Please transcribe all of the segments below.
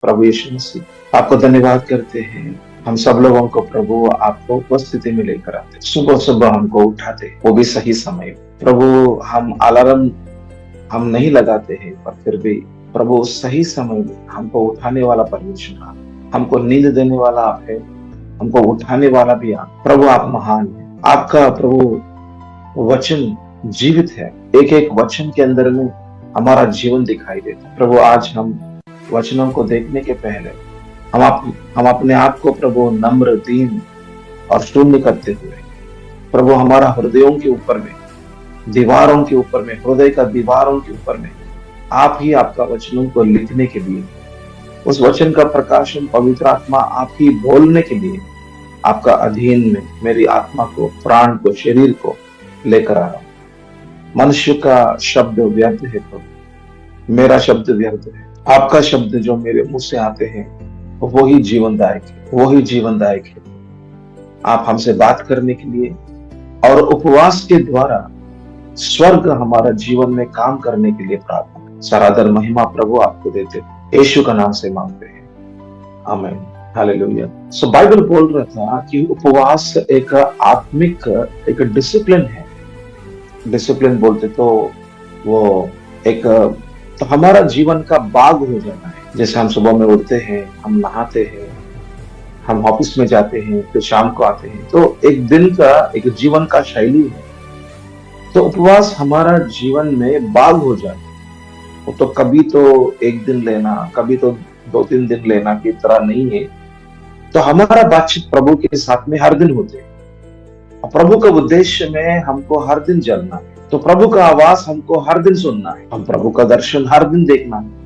प्रभु यीशु मसीह, आपको धन्यवाद करते हैं। हम सब लोगों को प्रभु आपको उपस्थिति में लेकर आते, सुबह सुबह हमको उठाते, वो भी सही समय। प्रभु हम अलार्म हम नहीं लगाते हैं, पर फिर भी प्रभु सही समय में हमको उठाने वाला परमेश्वर आप, हमको नींद देने वाला आप है, हमको उठाने वाला भी आप। प्रभु आप महान है। आपका प्रभु वचन जीवित है। एक एक वचन के अंदर में हमारा जीवन दिखाई देता है। प्रभु आज हम वचनों को देखने के पहले हम अपने आप को प्रभु नम्र, दीन और शून्य करते हुए, प्रभु हमारा हृदयों के ऊपर में, दीवारों के ऊपर में, हृदय का दीवारों के ऊपर में आप ही आपका वचनों को लिखने के लिए, उस वचन का प्रकाशन पवित्र आत्मा आप ही बोलने के लिए आपका अधीन में मेरी आत्मा को, प्राण को, शरीर को लेकर आ रहा हूं। मनुष्य का शब्द व्यर्थ है प्रभु, मेरा शब्द व्यर्थ है। आपका शब्द जो मेरे मुंह से आते हैं वो ही जीवनदायक है, वो ही जीवनदायक है। आप हमसे बात करने के लिए और उपवास के द्वारा स्वर्ग हमारा जीवन में काम करने के लिए प्रार्थना, सरादर महिमा प्रभु आपको देते हैं, यीशु का नाम से मांगते हैं, आमीन, हालेलुया। सो बाइबल बोल रहा था कि उपवास एक आत्मिक एक डिसिप्लिन है। डिसिप्लिन बोलते तो वो एक तो हमारा जीवन का बाग हो जाना है। जैसे हम सुबह में उठते हैं, हम नहाते हैं, हम ऑफिस में जाते हैं, फिर शाम को आते हैं, तो एक दिन का एक जीवन का शैली है। तो उपवास हमारा जीवन में बाग हो जाए। वो तो कभी तो एक दिन लेना, कभी तो 2-3 दिन लेना की तरह नहीं है। तो हमारा बातचीत प्रभु के साथ में हर दिन होते हैं। प्रभु का उद्देश्य में हमको हर दिन जलना है, तो प्रभु का आवाज हमको हर दिन सुनना है, हम प्रभु का दर्शन हर दिन देखना है।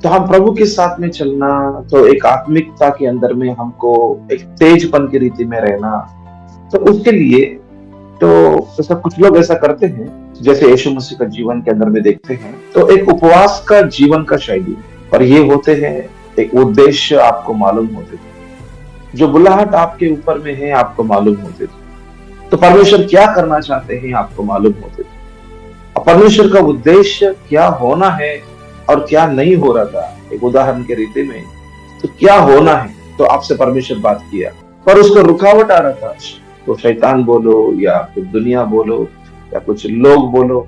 तो हम प्रभु के साथ में चलना, तो एक आत्मिकता के अंदर में हमको एक तेजपन की रीति में रहना। तो उसके लिए तो ऐसा कुछ लोग ऐसा करते हैं, जैसे यीशु मसीह का जीवन के अंदर में देखते हैं, तो एक उपवास का जीवन का शैली, और ये होते हैं एक उद्देश्य आपको मालूम होते थे, जो बुलाहट आपके ऊपर में है आपको मालूम होते थे, तो परमेश्वर क्या करना चाहते हैं आपको मालूम होते थे, और परमेश्वर का उद्देश्य क्या होना है और क्या नहीं हो रहा था। एक उदाहरण के रीति में, तो क्या होना है, तो आपसे परमेश्वर बात किया, पर उसको रुकावट आ रहा था, तो शैतान बोलो या कुछ दुनिया बोलो या कुछ लोग बोलो,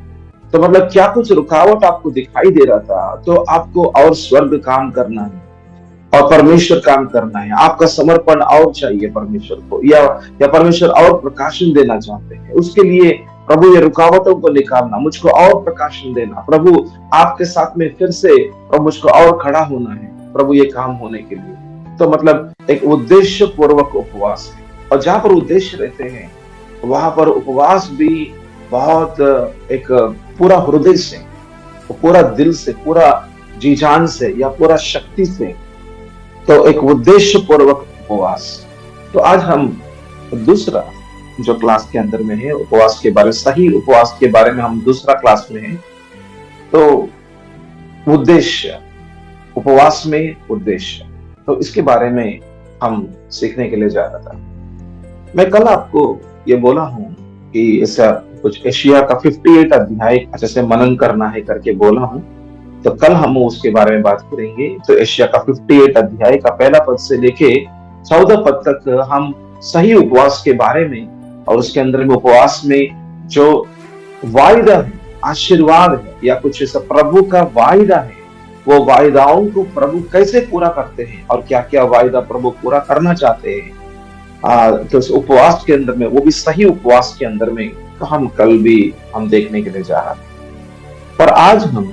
तो मतलब क्या कुछ रुकावट आपको दिखाई दे रहा था। तो आपको और स्वर्ग काम करना है और परमेश्वर काम करना है, आपका समर्पण और चाहिए परमेश्वर को, या परमेश्वर और प्रकाशन देना चाहते हैं। उसके लिए प्रभु ये रुकावटों को निकालना, मुझको और प्रकाशन देना, प्रभु आपके साथ में फिर से प्रभु मुझको और खड़ा होना है, प्रभु ये काम होने के लिए। तो मतलब एक उद्देश्य पूर्वक उपवास है, और जहां पर उद्देश्य रहते हैं वहां पर उपवास भी बहुत एक पूरा हृदय से, पूरा दिल से, पूरा जी जान से या पूरा शक्ति से, तो एक उद्देश्य पूर्वक उपवास। तो आज हम दूसरा जो क्लास के अंदर में है उपवास के बारे, सही उपवास के बारे में हम दूसरा क्लास में है। तो उद्देश्य, उपवास में उद्देश्य, तो इसके बारे में हम सीखने के लिए जा रहा था। मैं कल आपको ये बोला हूं कि ऐसा कुछ एशिया का 58 अध्याय अच्छे से मनन करना है करके बोला हूं, तो कल हम उसके बारे में बात करेंगे। तो एशिया का 58 अध्याय का पहला पद से लेके 14 पद तक हम सही उपवास के बारे में, और उसके अंदर में उपवास में जो वायदा है, आशीर्वाद है, या कुछ ऐसा प्रभु का वायदा है, वो वायदाओं को प्रभु कैसे पूरा करते हैं और क्या क्या वायदा प्रभु पूरा करना चाहते हैं। तो इस उपवास के अंदर में, वो भी सही उपवास के अंदर में, तो हम कल भी हम देखने के लिए जा रहे हैं। पर आज हम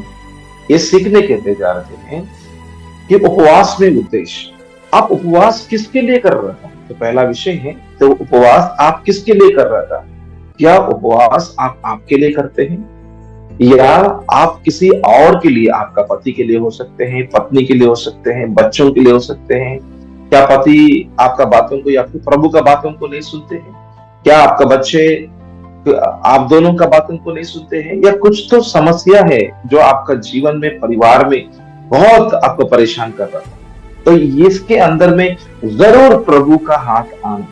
ये सीखने के लिए जा रहे हैं कि उपवास में उद्देश्य, आप उपवास किसके लिए कर रहे हैं। तो पहला विषय है, तो उपवास आप किसके लिए कर रहा था। क्या उपवास आप आपके लिए करते हैं, या आप किसी और के लिए, आपका पति के लिए हो सकते हैं, पत्नी के लिए हो सकते हैं, बच्चों के लिए हो सकते हैं। क्या पति आपका बातों को या फिर प्रभु का बातों को नहीं सुनते हैं, क्या आपका बच्चे आप दोनों का बातों को नहीं सुनते हैं, या कुछ तो समस्या है जो आपका जीवन में, परिवार में बहुत आपको परेशान कर रहा है। तो इसके अंदर में जरूर प्रभु का हाथ आना,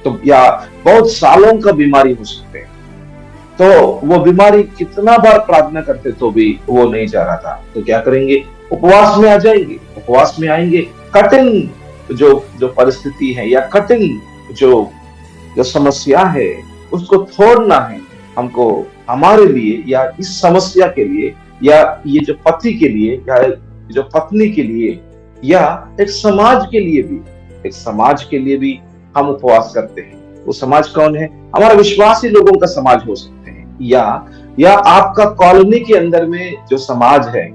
तो या बहुत सालों का बीमारी हो सकते हैं, तो वो बीमारी कितना बार प्रार्थना करते तो भी वो नहीं जा रहा था। तो क्या करेंगे, उपवास में आ जाएंगे, उपवास में आएंगे। कठिन जो जो परिस्थिति है या कठिन जो जो समस्या है उसको छोड़ना है हमको, हमारे लिए या इस समस्या के लिए, या ये जो पति के लिए या जो पत्नी के लिए, या एक समाज के लिए भी, एक समाज के लिए भी हम उपवास करते हैं। वो समाज कौन है? हमारा विश्वासी लोगों का समाज हो सकते हैं, या आपका कॉलोनी के अंदर में जो समाज है,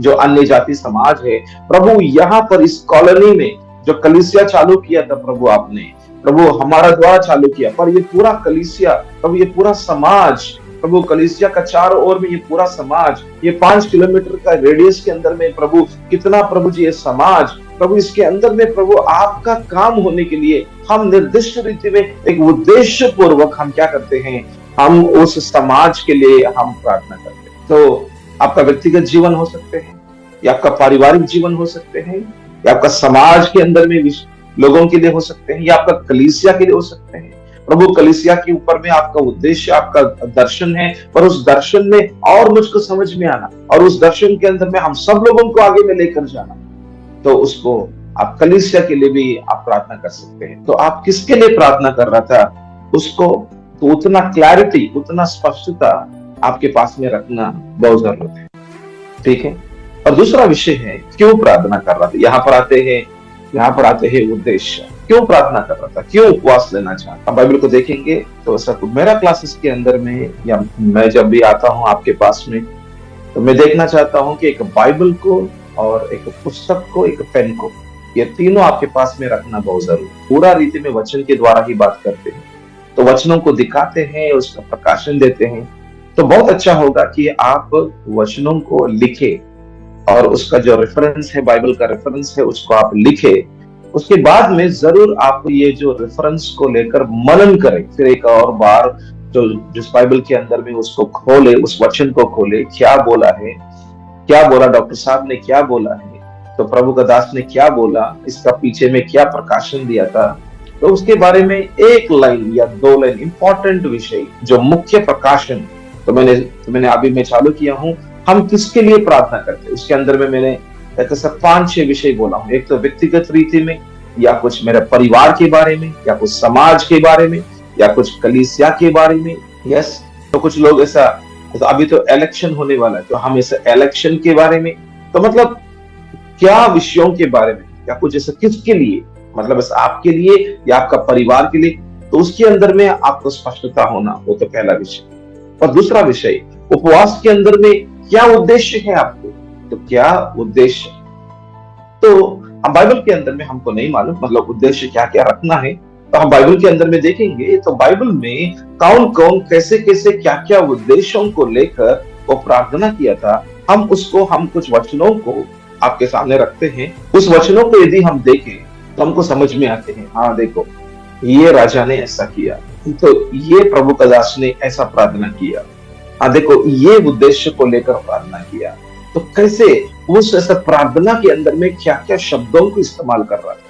जो अन्य जाति समाज है। प्रभु यहाँ पर इस कॉलोनी में जो कलीसिया चालू किया था प्रभु आपने, प्रभु हमारा द्वारा चालू किया, पर ये पूरा कलीसिया प्रभु, ये पूरा समाज प्रभु, कलीसिया का चारों ओर में ये पूरा समाज, ये 5 किलोमीटर का रेडियस के अंदर में प्रभु कितना प्रभु जी ये समाज प्रभु, इसके अंदर में प्रभु आपका काम होने के लिए हम निर्दिष्ट रीति में एक उद्देश्य पूर्वक हम क्या करते हैं, हम उस समाज के लिए हम प्रार्थना करते हैं। तो आपका व्यक्तिगत जीवन हो सकते हैं, या आपका पारिवारिक जीवन हो सकते हैं, या आपका समाज के अंदर में लोगों के लिए हो सकते हैं, या आपका कलीसिया के लिए हो सकते हैं। प्रभु कलीसिया के ऊपर में आपका उद्देश्य, आपका दर्शन है, पर उस दर्शन में और मुझको समझ में आना, और उस दर्शन के अंदर में हम सब लोगों को आगे में लेकर जाना, तो उसको आप कलीसिया के लिए भी आप प्रार्थना कर सकते हैं। तो आप किसके लिए प्रार्थना कर रहा था उसको, तो उतना क्लैरिटी, उतना स्पष्टता आपके पास में रखना बहुत जरूरत है। ठीक है। और दूसरा विषय है क्यों प्रार्थना कर रहा था। यहाँ पर आते हैं उद्देश्य, क्यों प्रार्थना कर रहा था, क्यों उपवास लेना चाहता। बाइबल को देखेंगे तो सब मेरा क्लासेस के अंदर में, या मैं जब भी आता हूँ आपके पास में, तो मैं देखना चाहता हूँ कि एक बाइबल को और एक पुस्तक को, एक पेन को, ये तीनों आपके पास में रखना बहुत जरूरी है। पूरा रीति में वचन के द्वारा ही बात करते हैं, तो वचनों को दिखाते हैं, उसका प्रकाशन देते हैं। तो बहुत अच्छा होगा कि आप वचनों को लिखे, और उसका जो रेफरेंस है, बाइबल का रेफरेंस है, उसको आप लिखे। उसके बाद में जरूर आप ये जो रेफरेंस को लेकर मनन करें, फिर एक और बार जो जिस बाइबल के अंदर में उसको खोले, उस वचन को खोले, क्या बोला है, क्या बोला डॉक्टर साहब ने, क्या बोला है, तो प्रभु का दास ने क्या बोला, इसका पीछे में क्या प्रकाशन दिया था। तो उसके बारे में एक लाइन या 2 लाइन इंपॉर्टेंट विषय, जो मुख्य प्रकाशन, तो मैंने अभी मैं चालू किया हूँ, हम किसके लिए प्रार्थना करते हैं उसके अंदर में मैंने 5-6 विषय बोला हूँ। एक तो व्यक्तिगत रीति में, या कुछ मेरे परिवार के बारे में, या कुछ समाज के बारे में, या कुछ कलीसिया के बारे में। यस, तो कुछ लोग ऐसा, तो अभी तो इलेक्शन होने वाला है, तो हम ऐसे इलेक्शन के बारे में, तो मतलब क्या विषयों के बारे में, या कुछ ऐसा किसके लिए, मतलब ऐसा आपके लिए या आपका परिवार के लिए, तो उसके अंदर में आपको स्पष्टता होना, वो तो पहला विषय। और दूसरा विषय, उपवास के अंदर में क्या उद्देश्य है आपको, तो क्या उद्देश्य, तो हम बाइबल के अंदर में हमको नहीं मालूम, मतलब उद्देश्य क्या क्या रखना है, तो हम बाइबल के अंदर में देखेंगे तो बाइबल में कौन कौन कैसे कैसे क्या क्या उद्देश्यों को लेकर वो प्रार्थना किया था, हम कुछ वचनों को आपके सामने रखते हैं। उस वचनों को यदि हम देखें तो हमको समझ में आते हैं, हाँ देखो ये राजा ने ऐसा किया, तो ये प्रभु का दास ने ऐसा प्रार्थना किया, हाँ देखो ये उद्देश्य को लेकर प्रार्थना किया। तो कैसे उस ऐसा प्रार्थना के अंदर में क्या क्या शब्दों को इस्तेमाल कर रहा था,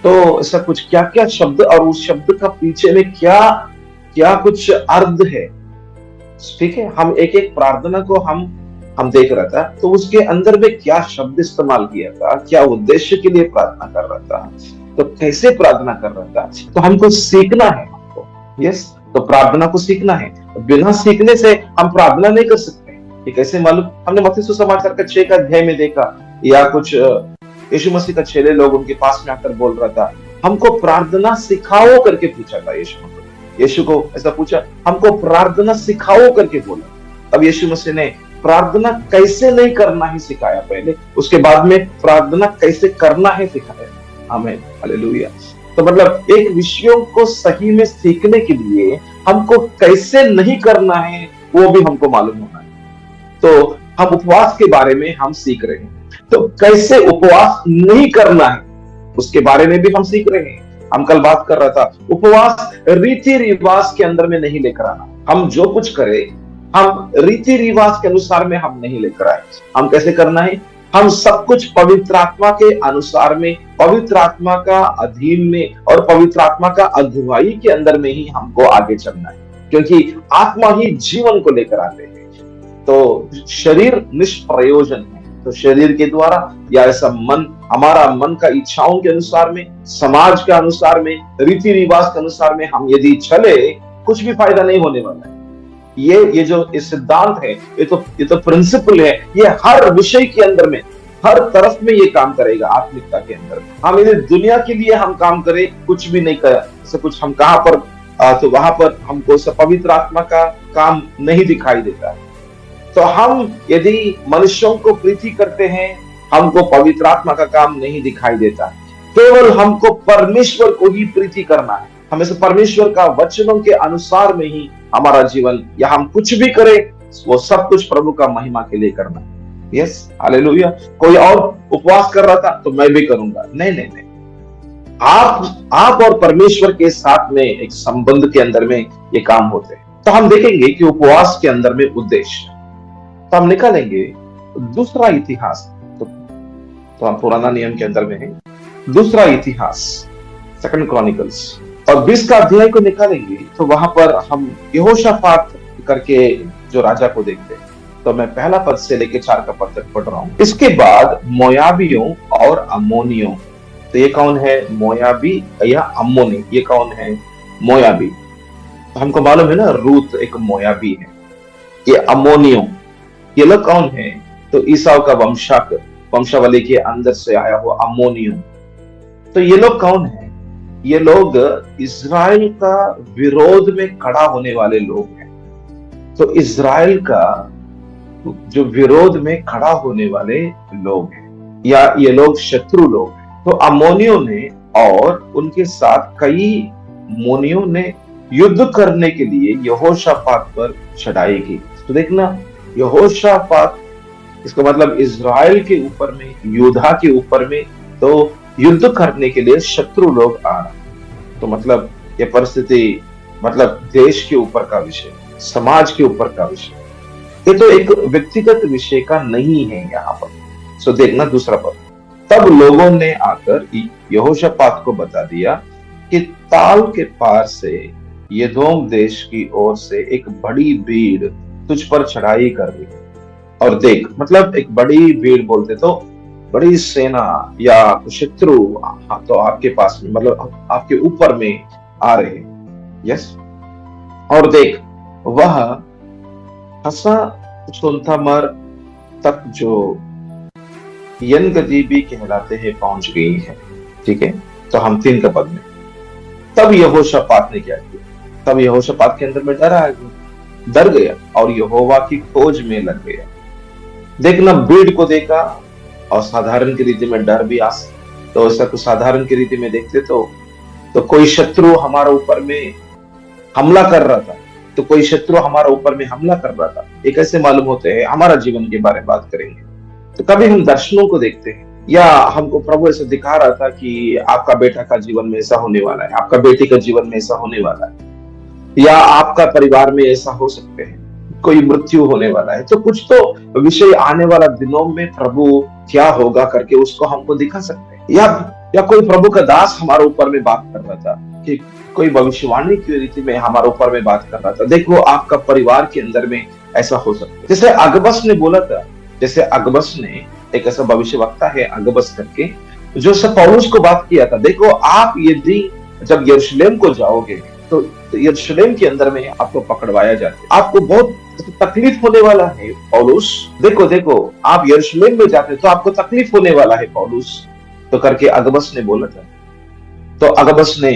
तो ऐसा कुछ क्या क्या शब्द, और उस शब्द का पीछे में क्या क्या कुछ अर्थ है। ठीक है, हम एक एक प्रार्थना को हम देख रहा था, तो उसके अंदर में क्या शब्द इस्तेमाल किया था, क्या उद्देश्य के लिए प्रार्थना कर रहा था, तो कैसे प्रार्थना कर रहा था, तो हमको सीखना है हमको। यस, तो प्रार्थना को सीखना है, बिना सीखने से हम प्रार्थना नहीं कर सकते। ये कैसे मालूम, हमने मत्ती सुसमाचार का 6 का अध्याय में देखा, या कुछ यीशु मसीह का चेले लोग उनके पास में आकर बोल रहा था, हमको प्रार्थना सिखाओ करके पूछा था। यीशु को ऐसा पूछा, हमको प्रार्थना सिखाओ करके बोला। अब यीशु मसीह ने प्रार्थना कैसे नहीं करना ही सिखाया पहले, उसके बाद में प्रार्थना कैसे करना है सिखाया। आमीन, हालेलुया। तो मतलब एक विषयों को सही में सीखने के लिए हमको कैसे नहीं करना है वो भी हमको मालूम होना है। तो हम उपवास के बारे में हम सीख रहे हैं, तो कैसे उपवास नहीं करना है उसके बारे में भी हम सीख रहे हैं। हम कल बात कर रहा था, उपवास रीति रिवाज के अंदर में नहीं लेकर आना। हम जो कुछ करें हम रीति रिवाज के अनुसार में हम नहीं लेकर आए। हम कैसे करना है, हम सब कुछ पवित्र आत्मा के अनुसार में, पवित्र आत्मा का अधीन में और पवित्र आत्मा का अगुवाई के अंदर में ही हमको आगे चलना है। क्योंकि आत्मा ही जीवन को लेकर आते हैं। तो शरीर निष्प्रयोजन है, तो शरीर के द्वारा या ऐसा मन, हमारा मन का इच्छाओं के अनुसार में, समाज के अनुसार में, रीति रिवाज के अनुसार में हम यदि चले, कुछ भी फायदा नहीं होने वाला है। ये जो सिद्धांत है, ये तो प्रिंसिपल है, ये हर विषय के अंदर में, हर तरफ में ये काम करेगा। आत्मिकता के अंदर हम यदि दुनिया के लिए हम काम करें, कुछ भी नहीं कर ऐसा कुछ, हम कहां पर तो वहां पर हमको पवित्र आत्मा का काम नहीं दिखाई देता है। तो हम यदि मनुष्यों को प्रीति करते हैं, हमको पवित्र आत्मा का काम नहीं दिखाई देता। केवल हमको परमेश्वर को ही प्रीति करना है, हमें से परमेश्वर का वचनों के अनुसार में ही हमारा जीवन, या हम कुछ भी करें वो सब कुछ प्रभु का महिमा के लिए करना है। Yes, hallelujah. कोई और उपवास कर रहा था तो मैं भी करूंगा, नहीं नहीं नहीं। आप और परमेश्वर के साथ में एक संबंध के अंदर में ये काम होते हैं। तो हम देखेंगे कि उपवास के अंदर में उद्देश्य, तो हम निकालेंगे दूसरा इतिहास। तो हम पुराना नियम के अंदर में है दूसरा इतिहास, सेकंड क्रॉनिकल्स, और 20 का अध्याय को निकालेंगे। तो वहां पर हम यहोशापात करके जो राजा को देखते हैं। तो मैं पहला पद से लेकर 4 का पद तक पढ़ रहा हूं। इसके बाद मोयाबियों और अम्मोनियों, तो ये कौन है? मोयाबी या अम्मोनी, ये कौन है? मोयाबी। तो हमको मालूम है ना, रूत एक मोयाबी है। ये अम्मोनियों, ये लोग कौन है? तो ईसाव का वंशावली के अंदर से आया हुआ अम्मोनियों। तो ये लोग कौन है? ये लोग इज़राइल का विरोध में खड़ा होने वाले लोग हैं। तो इज़राइल का जो विरोध में खड़ा होने वाले लोग हैं, या ये लोग शत्रु लोग हैं। तो अम्मोनियों ने और उनके साथ कई मोनियों ने युद्ध करने के लिए यहोशापात पर चढ़ाई की। तो देखना, यहोशापात, इसका मतलब इज़राइल के ऊपर में, योद्धा के ऊपर में तो युद्ध करने के लिए शत्रु लोग आ रहे। तो मतलब ये परिस्थिति, मतलब देश के ऊपर का विषय, समाज के ऊपर का विषय, ये तो एक व्यक्तिगत विषय का नहीं है यहाँ पर। सो देखना दूसरा पद। तब लोगों ने आकर यहोशापात को बता दिया कि ताल के पार से यदोम देश की ओर से एक बड़ी भीड़ तुझ पर चढ़ाई कर रही है। और देख, मतलब एक बड़ी भीड़ बोलते तो बड़ी सेना या शत्रु तो आपके पास में, मतलब आपके ऊपर में आ रहे हैं। यस, और देख, वह हसा सुनथमर तक जो यनगदीबी कहलाते हैं पहुंच गई है। ठीक है, तो हम 3 का पद में। तब यहोशापात ने क्या किया? तब यहोशापात के अंदर में डर गया और यहोवा की खोज में लग गया। देखना, भीड़ को देखा और साधारण की रीति में डर भी आ। तो ऐसा कुछ साधारण की रीति में देखते तो कोई शत्रु हमारे ऊपर में हमला कर रहा था, तो कोई शत्रु हमारे ऊपर में हमला कर रहा था। ये कैसे मालूम होते हैं? हमारा जीवन के बारे में बात करेंगे। तो कभी हम दर्शनों को देखते हैं, या हमको प्रभु ऐसा दिखा रहा था कि आपका बेटा का जीवन में ऐसा होने वाला है, आपका बेटी का जीवन में ऐसा होने वाला है, या आपका परिवार में ऐसा हो सकते हैं, कोई मृत्यु होने वाला है। तो कुछ तो विषय आने वाला दिनों में प्रभु क्या होगा करके उसको हमको दिखा सकते हैं। या कोई प्रभु का दास हमारे ऊपर में बात कर रहा था, कि कोई भविष्यवाणी की रीति में हमारे ऊपर में बात कर रहा था, देखो आपका परिवार के अंदर में ऐसा हो सकता है। जैसे अगबस ने बोला था, जैसे अगबस ने, एक ऐसा भविष्यवक्ता है अगबस करके, जो सब पौलुस को बात किया था, देखो आप यदि जब यरूशलेम को जाओगे तो यरूशलेम के अंदर में आपको पकड़वाया जाता है, आपको बहुत तकलीफ होने वाला है पौलुस। देखो आप यरूशलेम में जाते तो आपको तकलीफ होने वाला है पौलुस, तो करके अगबस ने बोला था। तो अगबस ने,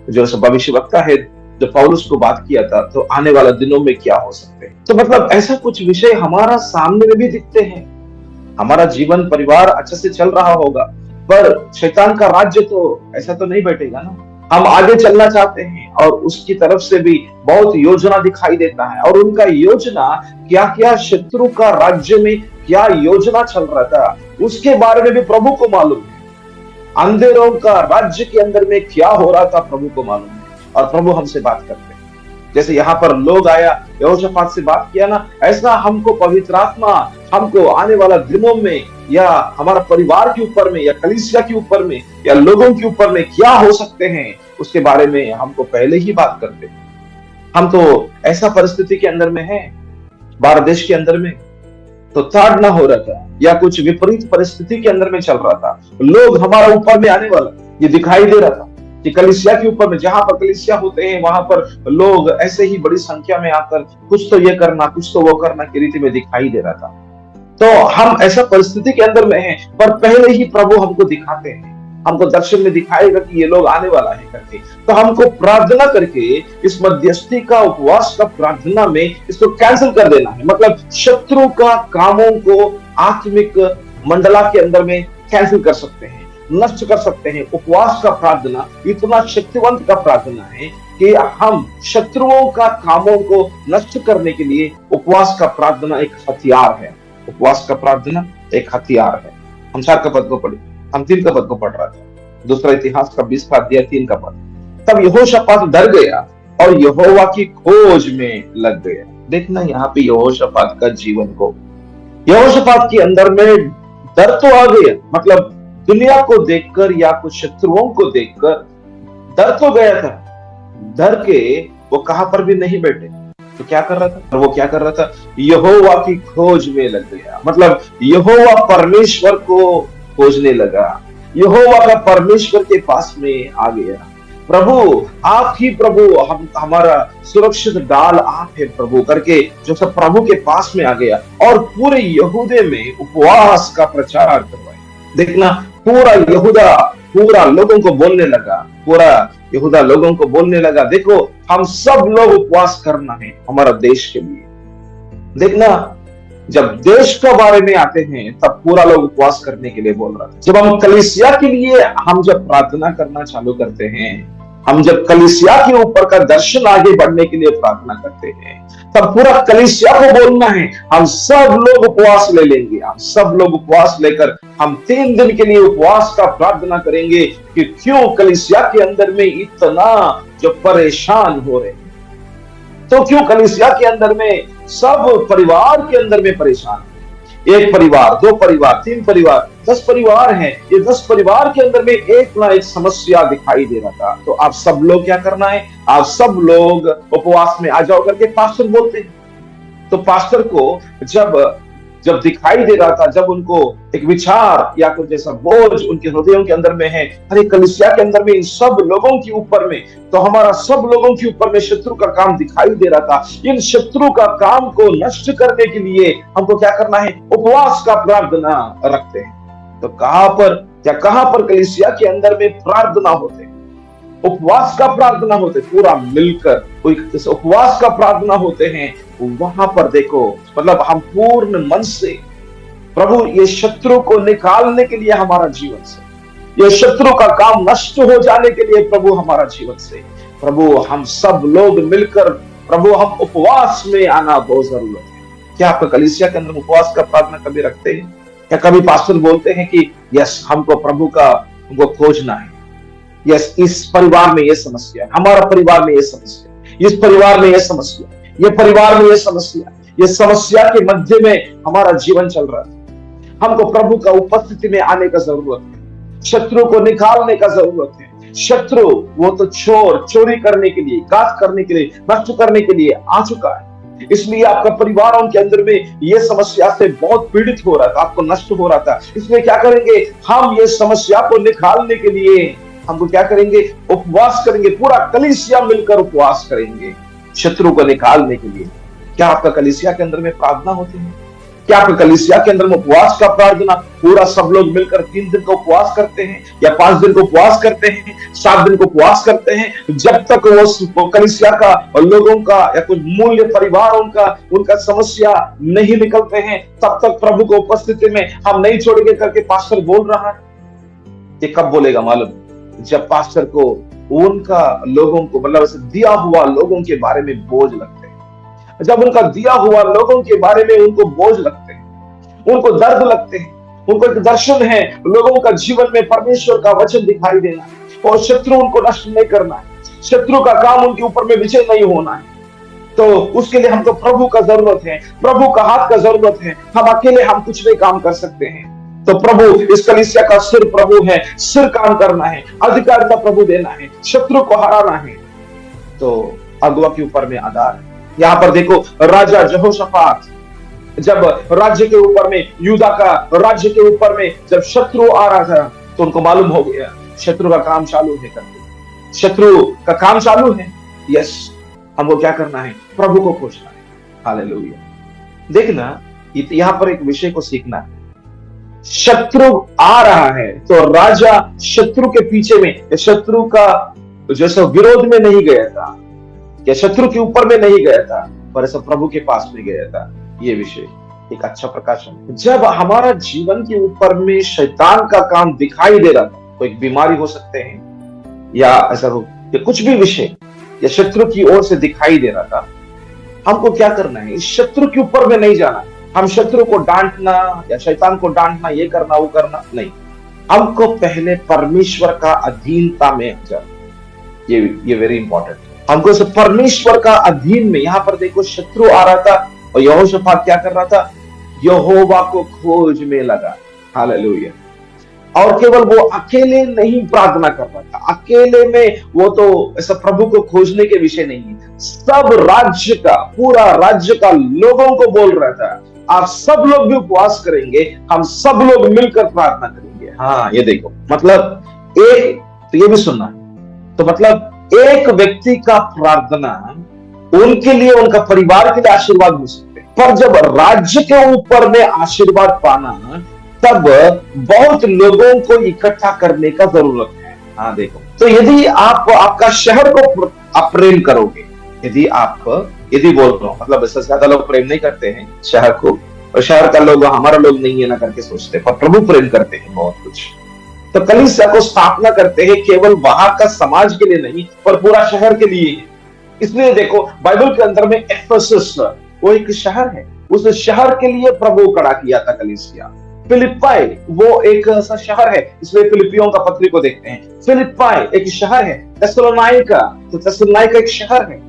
जो भविष्यवक्ता है, जो पौलुस को बात किया था, तो आने वाला दिनों में क्या हो सकते हैं। तो मतलब ऐसा कुछ विषय हमारा सामने में भी दिखते हैं। हमारा जीवन परिवार अच्छे से चल रहा होगा, पर शैतान का राज्य तो ऐसा तो नहीं बैठेगा ना। हम आगे चलना चाहते हैं और उसकी तरफ से भी बहुत योजना दिखाई देता है, और उनका योजना क्या क्या, शत्रु का राज्य में क्या योजना चल रहा था उसके बारे में भी प्रभु को मालूम है। अंधेरों का राज्य के अंदर में क्या हो रहा था प्रभु को मालूम है, और प्रभु हमसे बात करते हैं। जैसे यहाँ पर लोग आया, यहोशापात से बात किया ना, ऐसा हमको पवित्र आत्मा हमको आने वाला दिनों में, या हमारा परिवार के ऊपर में, या कलीसिया के ऊपर में, या लोगों के ऊपर में क्या हो सकते हैं, उसके बारे में हमको पहले ही बात करते हैं। हम तो ऐसा परिस्थिति के अंदर में है, भारत देश के अंदर में तो ताड़ना हो रहा था या कुछ विपरीत परिस्थिति के अंदर में चल रहा था, लोग हमारा ऊपर में आने वाला ये दिखाई दे रहा था कि कलीसिया के ऊपर में, जहां पर कलीसिया होते हैं वहां पर लोग ऐसे ही बड़ी संख्या में आकर कुछ तो ये करना कुछ तो वो करना की रीति में दिखाई दे रहा था। तो हम ऐसा परिस्थिति के अंदर में हैं, पर पहले ही प्रभु हमको दिखाते हैं, हमको दर्शन में दिखाएगा कि ये लोग आने वाला है करके। तो हमको प्रार्थना करके इस मध्यस्थी का, उपवास का, प्रार्थना में इसको कैंसिल कर देना है। मतलब शत्रु का कामों को आत्मिक मंडला के अंदर में कैंसिल कर सकते हैं, नष्ट कर सकते हैं। उपवास का प्रार्थना इतना शक्तिवंत का प्रार्थना है कि हम शत्रुओं का कामों को नष्ट करने के लिए उपवास का प्रार्थना एक हथियार है। उपवास का प्रार्थना एक हथियार है। हम 4 का पद को पढ़े, हम 3 का पद को पढ़ रहा था। दूसरा इतिहास का 20 का अध्याय 3 का पद। तब यहोशापात डर गया और यहोवा की खोज में लग गया। देखना यहाँ पे यहोशापात का जीवन को, यहोशापात के अंदर में डर तो आ गया, मतलब दुनिया को देखकर या कुछ शत्रुओं को देखकर डर तो गया था। डर के वो कहां पर भी नहीं बैठे, तो क्या कर रहा था? और वो क्या कर रहा था? यहोवा की खोज में लग गया। मतलब यहोवा परमेश्वर को खोजने लगा, यहोवा का परमेश्वर के पास में आ गया। प्रभु आप ही प्रभु, हम हमारा सुरक्षित डाल आप है प्रभु करके जो सब प्रभु के पास में आ गया और पूरे यहूदे में उपवास का प्रचार करवाया। देखना पूरा यहूदा, पूरा लोगों को बोलने लगा, पूरा यहूदा लोगों को बोलने लगा, देखो हम सब लोग उपवास करना है हमारा देश के लिए। देखना जब देश के बारे में आते हैं तब पूरा लोग उपवास करने के लिए बोल रहा था। जब हम कलीसिया के लिए हम जब प्रार्थना करना चालू करते हैं, हम जब कलीसिया के ऊपर का दर्शन आगे बढ़ने के लिए प्रार्थना करते हैं, तब पूरा कलीसिया को बोलना है हम सब लोग उपवास ले लेंगे। हम सब लोग उपवास लेकर हम 3 दिन के लिए उपवास का प्रार्थना करेंगे कि क्यों कलीसिया के अंदर में इतना जो परेशान हो रहे हैं, तो क्यों कलीसिया के अंदर में सब परिवार के अंदर में परेशान, 1 परिवार, 2 परिवार, 3 परिवार, 10 परिवार हैं, ये 10 परिवार के अंदर में एक ना एक समस्या दिखाई दे रहा था। तो आप सब लोग क्या करना है? आप सब लोग उपवास में आ जाओ करके पास्टर बोलते हैं। तो पास्टर को जब दिखाई दे रहा था, जब उनको एक विचार या कुछ जैसा बोझ उनके हृदयों के अंदर में है, अरे कलीसिया के अंदर में इन सब लोगों के ऊपर में, तो हमारा सब लोगों के ऊपर में शत्रु का काम दिखाई दे रहा था। इन शत्रु का काम को नष्ट करने के लिए हमको क्या करना है? उपवास का प्रार्थना रखते हैं। तो कहां पर कलीसिया के अंदर में प्रार्थना होते, उपवास का प्रार्थना होते, पूरा मिलकर कोई उपवास का प्रार्थना होते हैं, वहां पर देखो मतलब हम पूर्ण मन से प्रभु ये शत्रु को निकालने के लिए हमारा जीवन से, ये शत्रु का काम नष्ट हो जाने के लिए प्रभु हमारा जीवन से, प्रभु हम सब लोग मिलकर प्रभु हम उपवास में आना बहुत जरूरत है। क्या आपका कलीसिया के अंदर उपवास का प्रार्थना कभी रखते हैं? क्या कभी पास्टर बोलते हैं कि यस हमको प्रभु का हमको खोजना है, यस इस परिवार में ये समस्या है, हमारा परिवार में ये समस्या, इस परिवार में ये समस्या, ये परिवार में ये समस्या, ये समस्या के मध्य में हमारा जीवन चल रहा है, हमको प्रभु का उपस्थिति में आने का जरूरत है, शत्रु को निकालने का जरूरत है। शत्रु वो तो चोरी करने के लिए, घात करने के लिए, नष्ट करने के लिए आ चुका है। इसलिए आपका परिवारों के अंदर में ये समस्या से बहुत पीड़ित हो रहा था, आपको नष्ट हो रहा था। इसलिए क्या करेंगे? हम ये समस्या को निकालने के लिए हमको क्या करेंगे? उपवास करेंगे, पूरा कलीसिया मिलकर उपवास करेंगे शत्रु को निकालने के लिए। क्या आपका कलीसिया के अंदर में प्रार्थना होती है? क्या आपका कलीसिया के अंदर में उपवास का प्रार्थना पूरा सब लोग मिलकर 3 दिन का उपवास करते हैं या 5 दिन को उपवास करते हैं, 7 दिन को उपवास करते हैं, जब तक वो कलीसिया का और लोगों का या कुछ मूल्य परिवारों का उनका समस्या नहीं निकलते हैं, तब तक प्रभु को उपस्थिति में हम नहीं छोड़ेंगे करके पास्टर बोल रहा है। ये कब बोलेगा मालूम? जब पास्टर को उनका लोगों को मतलब दिया हुआ लोगों के बारे में बोझ लगते हैं, जब उनका दिया हुआ लोगों के बारे में उनको बोझ लगते हैं, उनको दर्द लगते हैं, उनको एक दर्शन है लोगों का जीवन में परमेश्वर का वचन दिखाई देना और शत्रु उनको नष्ट नहीं करना है, शत्रु का काम उनके ऊपर में विजय नहीं होना है। तो उसके लिए हमको प्रभु का जरूरत है, प्रभु का हाथ का जरूरत है। हम अकेले हम कुछ नहीं काम कर सकते हैं। तो प्रभु इस कलीसिया का सिर प्रभु है, सिर काम करना है, अधिकारिता प्रभु देना है, शत्रु को हराना है। तो अगुआ के ऊपर में आधार है। यहाँ पर देखो, राजा यहोशापात जब राज्य के ऊपर में, यूदा का राज्य के ऊपर में जब शत्रु आ रहा था, तो उनको मालूम हो गया शत्रु का काम चालू है करके, शत्रु का काम चालू है। यस, हमको क्या करना है? प्रभु को खोजना है। हालेलुया। देखना, यहां पर एक विषय को सीखना है। शत्रु आ रहा है तो राजा शत्रु के पीछे में, शत्रु का जैसे विरोध में नहीं गया था, या शत्रु के ऊपर में नहीं गया था, पर ऐसा प्रभु के पास में गया था। ये विषय एक अच्छा प्रकाशन। जब हमारा जीवन के ऊपर में शैतान का काम दिखाई दे रहा था, तो एक बीमारी हो सकते हैं या ऐसा हो, या कुछ भी विषय या शत्रु की ओर से दिखाई दे रहा था, हमको क्या करना है? इस शत्रु के ऊपर में नहीं जाना। हम शत्रु को डांटना या शैतान को डांटना, ये करना वो करना नहीं। हमको पहले परमेश्वर का अधीनता में जाना। ये वेरी इंपॉर्टेंट। हमको सब परमेश्वर का अधीन में, यहां पर देखो शत्रु आ रहा था और यहोशापात क्या कर रहा था? यहोवा को खोज में लगा। हालेलुया। और केवल वो अकेले नहीं प्रार्थना कर रहा था, अकेले में वो तो ऐसा प्रभु को खोजने के विषय नहीं है, सब राज्य का, पूरा राज्य का लोगों को बोल रहा था, आप सब लोग भी उपवास करेंगे, हम सब लोग मिलकर प्रार्थना करेंगे। हाँ, ये देखो, मतलब एक, तो ये भी सुनना है, तो मतलब एक व्यक्ति का प्रार्थना उनके लिए, उनका परिवार के लिए आशीर्वाद हो सकते हैं, पर जब राज्य के ऊपर में आशीर्वाद पाना, तब बहुत लोगों को इकट्ठा करने का जरूरत है। हाँ देखो, तो यदि आप आपका शहर को आप प्रेम करोगे, यदि बोल रहा हूं, मतलब इससे ज्यादा लोग प्रेम नहीं करते हैं शहर को, और शहर का लोग हमारा लोग नहीं है ना करके सोचते, पर प्रभु प्रेम करते हैं बहुत कुछ। तो कलीसिया को स्थापना करते हैं केवल वहां का समाज के लिए नहीं, पर पूरा शहर के लिए है। इसलिए देखो, बाइबल के अंदर में एफेसस वो एक शहर है, उस शहर के लिए प्रभु खड़ा किया था कलीसिया। फिलिप्पाई वो एक ऐसा शहर है, इसलिए फिलिपियों का पत्री को देखते हैं। फिलिप्पाई एक शहर है, थेसलोनिका, तो थेसलोनिका एक शहर है,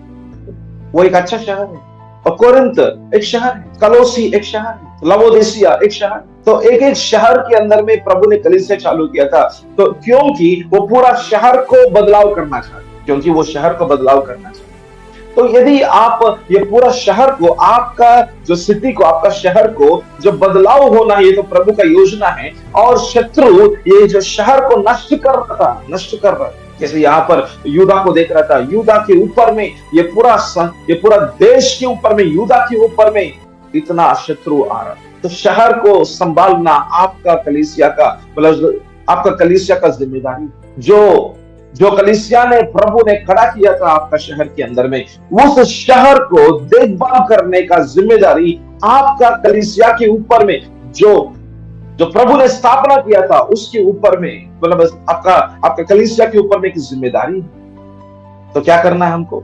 वो एक अच्छा शहर है। और कोरिन्थ एक शहर है, कलोसी एक शहर है, लवोदिसिया एक शहर। तो एक एक शहर के अंदर में प्रभु ने कलीसिया चालू किया था, तो क्योंकि वो पूरा शहर को बदलाव करना चाहते, क्योंकि वो शहर को बदलाव करना चाहते। तो यदि आप ये पूरा शहर को, आपका जो सिटी को, आपका शहर को जो बदलाव होना है, ये तो प्रभु का योजना है। और शत्रु ये जो शहर को नष्ट कर रहा था, जैसे यहाँ पर यूदा को देख रहा था, यूदा के ऊपर में ये पूरा देश के ऊपर में, यूदा के ऊपर में इतना शत्रु आ रहा। तो शहर को संभालना आपका कलीसिया का, मतलब आपका कलीसिया का जिम्मेदारी। जो कलीसिया ने, प्रभु ने खड़ा किया था आपका शहर के अंदर में, उस शहर को देखभाल करने का जिम्मेदारी आपका कलीसिया के ऊपर में, जो प्रभु ने स्थापना किया था उसके ऊपर में, मतलब आपका कलीसिया के ऊपर में एक जिम्मेदारी है। तो क्या करना है हमको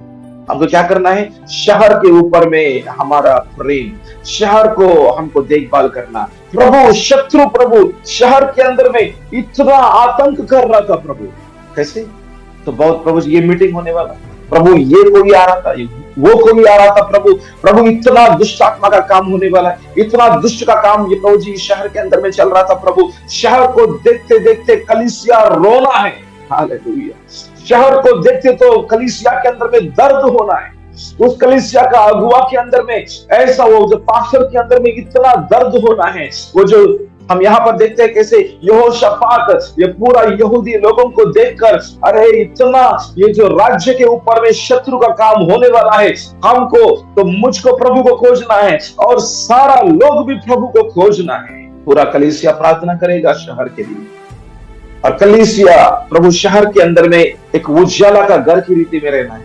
क्या करना है? शहर के ऊपर में हमारा प्रेम, शहर को हमको देखभाल करना। प्रभु शहर के अंदर में इतना आतंक कर रहा था। प्रभु कैसे? तो बहुत, प्रभु ये मीटिंग होने वाला, प्रभु ये कोई आ रहा था, वो कोई आ रहा था, प्रभु इतना दुष्ट आत्मा का काम होने वाला है, इतना दुष्ट का काम ये प्रभु जी शहर के अंदर में चल रहा था। प्रभु शहर को देखते देखते कलीसिया रोना है। हालेलुया। शहर को देखते तो कलीसिया के अंदर में दर्द होना है, उस कलीसिया का अगुआ के अंदर में ऐसा, वो जो पास्टर के अंदर में इतना दर्द होना है। वो जो हम यहाँ पर देखते हैं कैसे यहोशापात ये पूरा यहूदी लोगों को देखकर, अरे इतना, ये जो राज्य के ऊपर में शत्रु का काम होने वाला है, हमको तो मुझको प्रभु को खोजना है और सारा लोग भी प्रभु को खोजना है। पूरा कलीसिया प्रार्थना करेगा शहर के लिए, और कलीसिया प्रभु शहर के अंदर में एक उजाला का घर की रीति में रहना है।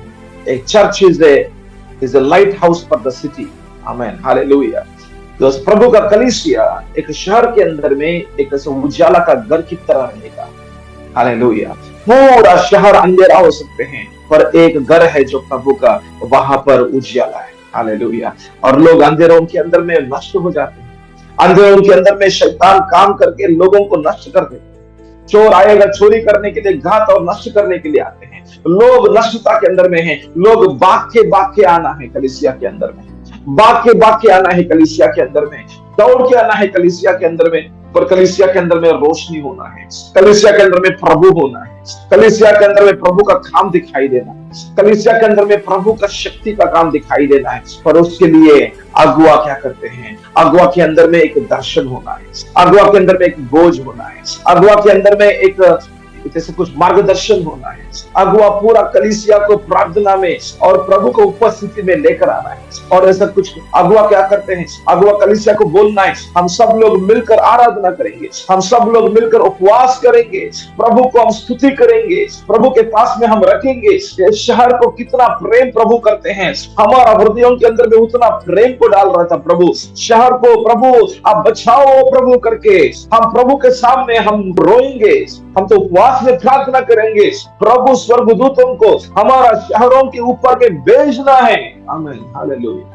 एक church is a light house for the city. Amen, hallelujah. तो प्रभु का कलीसिया एक शहर के अंदर में एक उजाला का घर की तरह रहेगा। हालेलुया। पूरा शहर अंधेरा हो सकते हैं, पर एक घर है जो प्रभु का, वहां पर उजाला है। हालेलुया। और लोग अंधेरों के अंदर में नष्ट हो जाते हैं, अंधेरों के अंदर में शैतान काम करके लोगों को नष्ट कर देते। चोर आएगा चोरी करने के लिए, घात और नष्ट करने के लिए आते हैं। लोग नष्टता के अंदर में हैं, लोग भाग के आना है कलीसिया के अंदर में। भाग के आना है कलीसिया के अंदर में, दौड़ के आना है कलीसिया के अंदर में, पर कलीसिया के अंदर में रोशनी होना है, कलीसिया के अंदर में प्रभु होना है, कलीसिया के अंदर में प्रभु का काम दिखाई देना है, कलीसिया के अंदर में प्रभु का शक्ति का काम दिखाई देना है। पर उसके लिए अगुआ क्या करते हैं? अगुआ के अंदर में एक दर्शन होना है, अगुआ के अंदर में एक बोझ होना है, अगुआ के अंदर में एक जैसे कुछ मार्गदर्शन होना है। अगुआ पूरा कलीसिया को प्रार्थना में और प्रभु को उपस्थिति में लेकर आना है। और ऐसा कुछ अगुआ क्या करते हैं? अगुआ कलीसिया को बोलना है, हम सब लोग मिलकर आराधना करेंगे, हम सब लोग मिलकर उपवास करेंगे, प्रभु को हम स्तुति करेंगे, प्रभु के पास में हम रखेंगे। शहर को कितना प्रेम प्रभु करते हैं, हमारा हृदयों के अंदर में उतना प्रेम को डाल रहा था प्रभु। शहर को प्रभु आप बचाओ प्रभु करके हम प्रभु के सामने हम रोएंगे, हम तो उपवास में प्रार्थना करेंगे, प्रभु स्वर्गदूतों को हमारा शहरों के ऊपर में भेजना है। आमीन, हालेलुया।